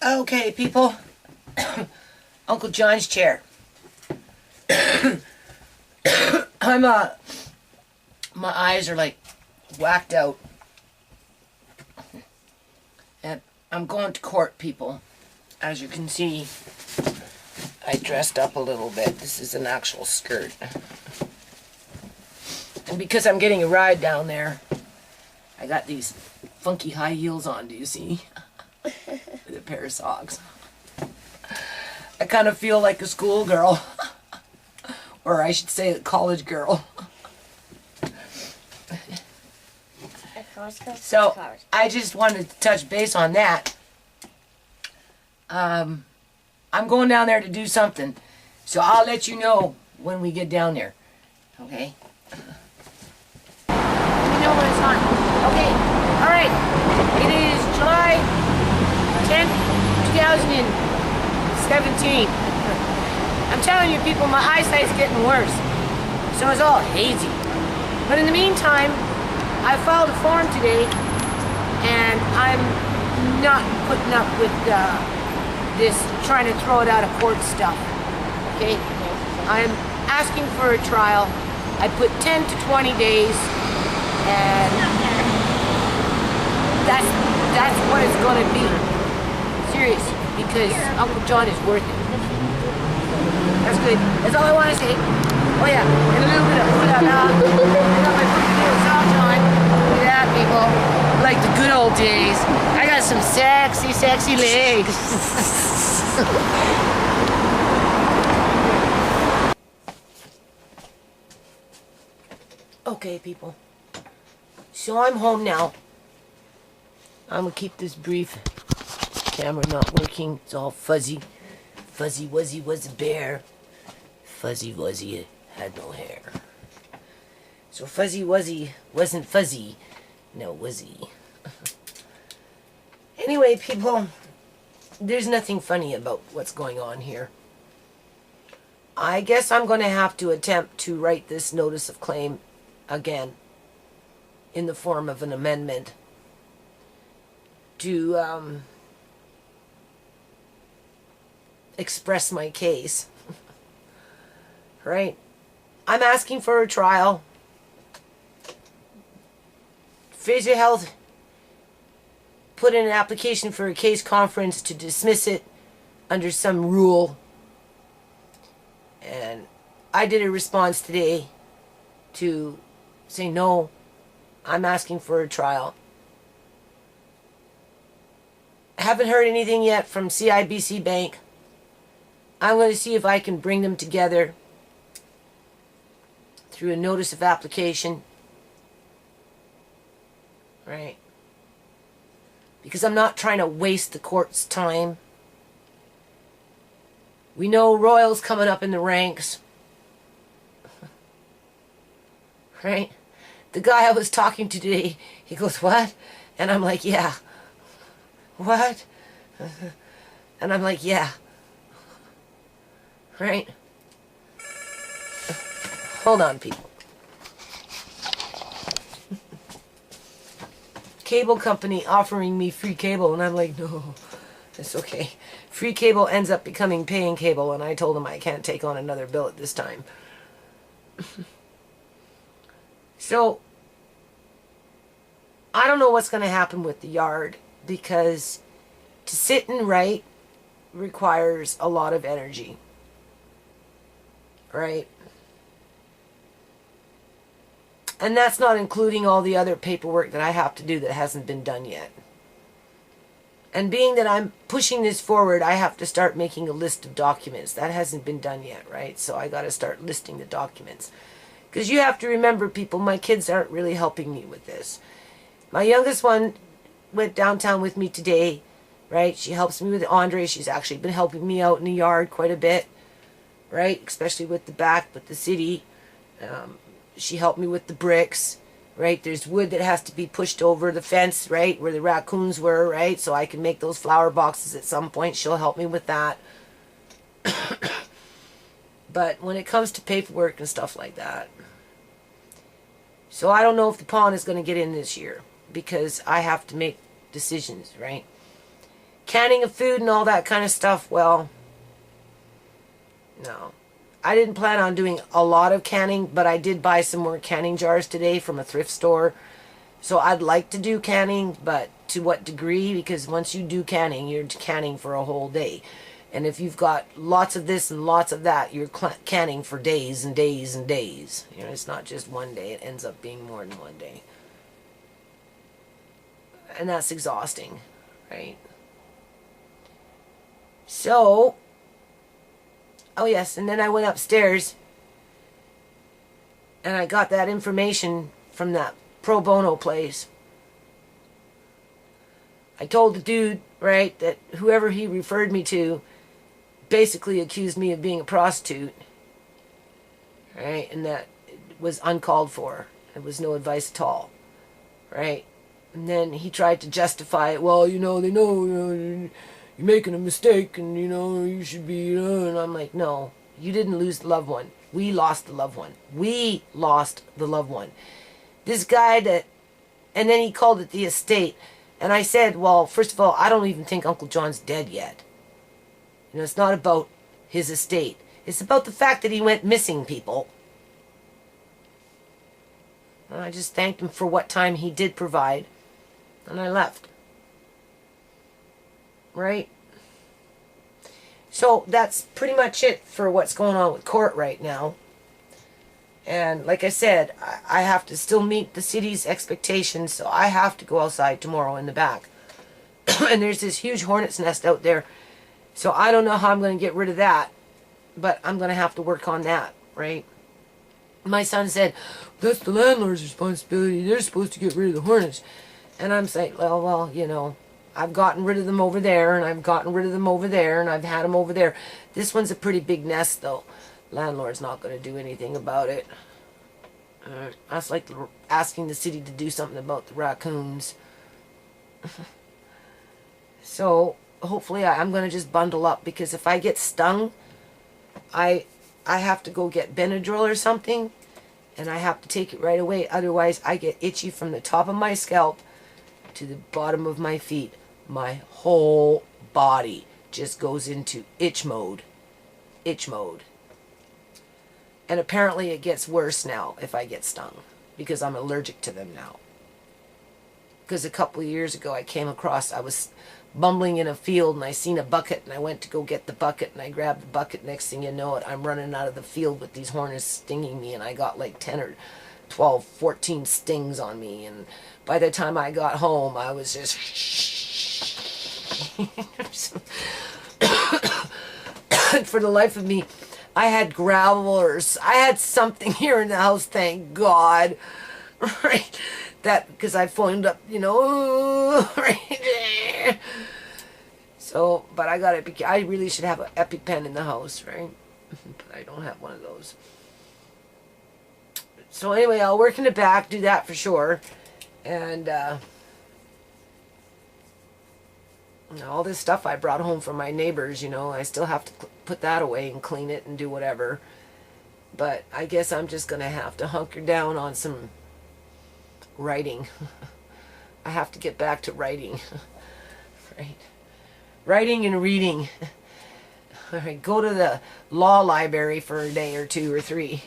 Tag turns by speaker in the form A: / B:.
A: Okay, people. Uncle John's chair. My eyes are like whacked out. And I'm going to court, people. As you can see, I dressed up a little bit. This is an actual skirt. And because I'm getting a ride down there, I got these funky high heels on, do you see? With a pair of socks. I kind of feel like a schoolgirl. Or I should say a college girl. So, I just wanted to touch base on that. I'm going down there to do something. So I'll let you know when we get down there. Okay? Let me know when it's on. Okay. Alright. It is July 10th, 2017. I'm telling you people, my eyesight's getting worse. So it's all hazy. But in the meantime, I filed a form today, and I'm not putting up with this trying to throw it out of court stuff. Okay? I'm asking for a trial. I put 10 to 20 days, and that's what it's going to be. Serious, because Uncle John is worth it. That's good. That's all I want to say. Oh yeah, and a little bit of ooh-la-la. I got my pretty little socks on. Look at that, people. Like the good old days. I got some sexy, sexy legs. Okay, people. So I'm home now. I'm gonna keep this brief. Camera not working. It's all fuzzy. Fuzzy Wuzzy was a bear. Fuzzy Wuzzy had no hair. So Fuzzy Wuzzy wasn't fuzzy. No, Wuzzy. Anyway, people, there's nothing funny about what's going on here. I guess I'm going to have to attempt to write this notice of claim again in the form of an amendment to express my case. Right? I'm asking for a trial. Fraser Health put in an application for a case conference to dismiss it under some rule. And I did a response today to say no, I'm asking for a trial. I haven't heard anything yet from CIBC Bank. I'm going to see if I can bring them together through a notice of application. Right? Because I'm not trying to waste the court's time. We know Royal's coming up in the ranks. Right? The guy I was talking to today, he goes, what? And I'm like, yeah. What? And I'm like, yeah. Right? Hold on, people. Cable company offering me free cable, and I'm like, no, it's okay. Free cable ends up becoming paying cable, and I told them I can't take on another bill at this time. So, I don't know what's going to happen with the yard, because to sit and write requires a lot of energy. Right? And that's not including all the other paperwork that I have to do that hasn't been done yet. And being that I'm pushing this forward, I have to start making a list of documents. That hasn't been done yet, right? So I got to start listing the documents. Because you have to remember, people, my kids aren't really helping me with this. My youngest one went downtown with me today, right? She helps me with Andre. She's actually been helping me out in the yard quite a bit, right? Especially with the back, with the city. She helped me with the bricks, right? There's wood that has to be pushed over the fence, right? Where the raccoons were, right? So I can make those flower boxes at some point. She'll help me with that. But when it comes to paperwork and stuff like that. So I don't know if the pond is going to get in this year. Because I have to make decisions, right? Canning of food and all that kind of stuff, well, no. I didn't plan on doing a lot of canning, but I did buy some more canning jars today from a thrift store. So I'd like to do canning, but to what degree? Because once you do canning, you're canning for a whole day. And if you've got lots of this and lots of that, you're canning for days and days and days. You know, it's not just one day. It ends up being more than one day. And that's exhausting, right? So, oh yes, and then I went upstairs and I got that information from that pro bono place. I told the dude, right, that whoever he referred me to basically accused me of being a prostitute, right, and that it was uncalled for. It was no advice at all, right? And then he tried to justify it. Well, you know, they know, you're making a mistake, and you should be, and I'm like, no, you didn't lose the loved one. We lost the loved one. We lost the loved one. This guy that, and then he called it the estate. And I said, well, first of all, I don't even think Uncle John's dead yet. It's not about his estate. It's about the fact that he went missing, people. And I just thanked him for what time he did provide. And I left. Right? So that's pretty much it for what's going on with court right now. And like I said, I have to still meet the city's expectations, so I have to go outside tomorrow in the back. And there's this huge hornet's nest out there, so I don't know how I'm going to get rid of that, but I'm going to have to work on that, right? My son said, that's the landlord's responsibility. They're supposed to get rid of the hornets. And I'm saying, well, I've gotten rid of them over there, and I've gotten rid of them over there, and I've had them over there. This one's a pretty big nest, though. Landlord's not going to do anything about it. That's like asking the city to do something about the raccoons. So hopefully I'm going to just bundle up, because if I get stung, I have to go get Benadryl or something, and I have to take it right away. Otherwise I get itchy from the top of my scalp to the bottom of my feet. My whole body just goes into itch mode. Itch mode. And apparently it gets worse now if I get stung, because I'm allergic to them now. Because a couple of years ago I was bumbling in a field and I seen a bucket, and I went to go get the bucket, and I grabbed the bucket. Next thing you know it, I'm running out of the field with these hornets stinging me, and I got like 10 or 12, 14 stings on me. And by the time I got home, I was just... For the life of me, I had gravel, or I had something here in the house, thank God, right? That, because I phoned up, right? So, but I got it. I really should have an EpiPen in the house, right? But I don't have one of those. So anyway, I'll work in the back, do that for sure. And all this stuff I brought home from my neighbors, I still have to put that away and clean it and do whatever. But I guess I'm just going to have to hunker down on some writing. I have to get back to writing. Right? Writing and reading. All right, go to the law library for a day or 2 or 3.